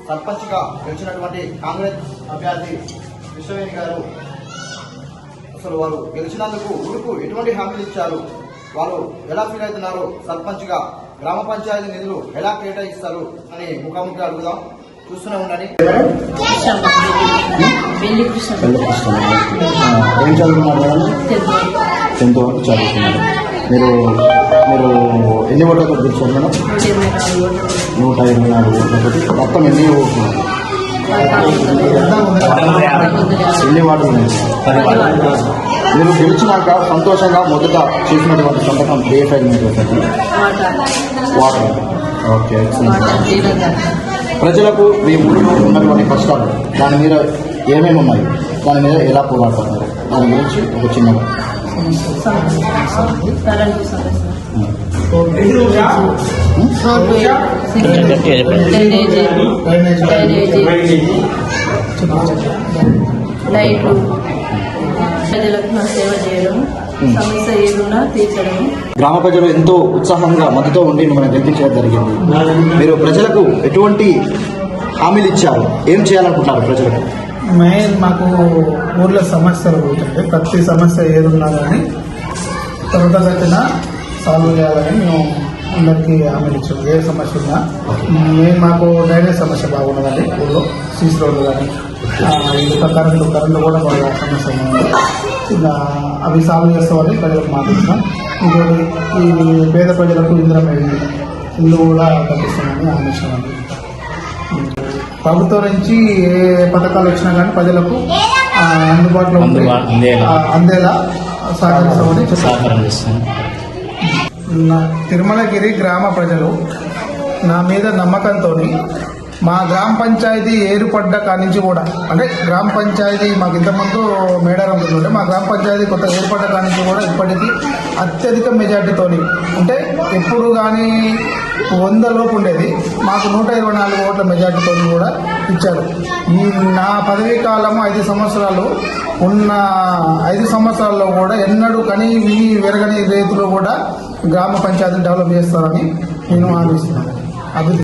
సర్పంచ్గా గెలిచినటువంటి కాంగ్రెస్ అభ్యర్థి విశ్వవేణి గారు అసలు వారు గెలిచినందుకు ఊరుకు ఎటువంటి హామీలు ఇచ్చారు, వారు ఎలా ఫీల్ అవుతున్నారు, సర్పంచ్గా గ్రామ పంచాయతీ నిధులు ఎలా కేటాయిస్తారు అని ముఖాముఖి అడుగుదాం. చూస్తూనే ఉండండి. ఏం చదువుతున్నారు? 10th వరకు చదువుతున్నారు. మీరు మీరు ఎన్ని ఓట్లతో గెలిచారు మేడం? 124 ఓట్లతో. మొత్తం ఎన్ని ఓట్లు? ఎన్ని వార్డులు ఉన్నాయి? మీరు గెలిచినాక సంతోషంగా మొదట చేసినటువంటి సంతకం ఏ ఫైల్ మీద వాటర్. ఓకే, ప్రజలకు మీ ఊరిలో ఉన్నటువంటి కష్టాలు దాని మీద ఏమేమి ఉన్నాయి, దాని మీద ఎలా పోరాడుతున్నారు, దాని గురించి ఒక చిన్న లైట్లు, ప్రజలకు సేవ చేయడం, సమస్య ఏదున్నా తీర్చడం. గ్రామ ప్రజలు ఎంతో ఉత్సాహంగా మద్దతుతో ఉండి మిమ్మల్ని గెలిపించడం జరిగింది. మీరు ప్రజలకు ఎటువంటి హామీలు ఇచ్చారు, ఏం చేయాలనుకుంటున్నారు ప్రజలకు? మెయిన్ మాకు ఊర్లో సమస్యలు ఉంటుంది. ప్రతి సమస్య ఏదున్నా కానీ త్వరగతిన సాల్వ్ చేయాలని మేము అందరికీ హామీలు ఇచ్చాము. ఏ సమస్య ఉన్నా మెయిన్ మాకు డ్రైనేజ్ సమస్య బాగున్నదండి. ఊళ్ళో సీసీ రోడ్లు కానీ ఇంకా కరెంటు కూడా బాగా సమస్య ఉంది. ఇలా అవి సాల్వ్ చేస్తామని ప్రజలకు మాట్లాడుతున్నాం. ఇంకోటి ఈ పేద ప్రజలకు ఇల్లు కూడా కట్టిస్తామని హామీ ఇచ్చామండి. ప్రభుత్వం నుంచి ఏ పథకాలు వచ్చినా కానీ ప్రజలకు అందుబాటులో అందేలా సహకరిస్తామని. తిరుమలగిరి గ్రామ ప్రజలు నా మీద నమ్మకంతో మా గ్రామ పంచాయతీ ఏర్పడ్డ కానించి కూడా, అంటే గ్రామ పంచాయతీ మాకు ఇంతకుముందు మేడారం ఉంటుండే, మా గ్రామ పంచాయతీ కొత్త ఏర్పడ్డ కానించి కూడా ఇప్పటికీ అత్యధిక మెజార్టీతో, అంటే ఎప్పుడు కానీ 100 లోపు ఉండేది, మాకు 124 ఓట్ల మెజార్టీతో కూడా ఇచ్చారు. ఈ నా పదవీ కాలం 5 సంవత్సరాలు ఉన్న 5 సంవత్సరాల్లో కూడా ఎన్నడూ కని విని వెరగని రీతిలో కూడా గ్రామ పంచాయతీని డెవలప్ చేస్తారని నేను హామీ ఇస్తున్నాను. అభివృద్ధి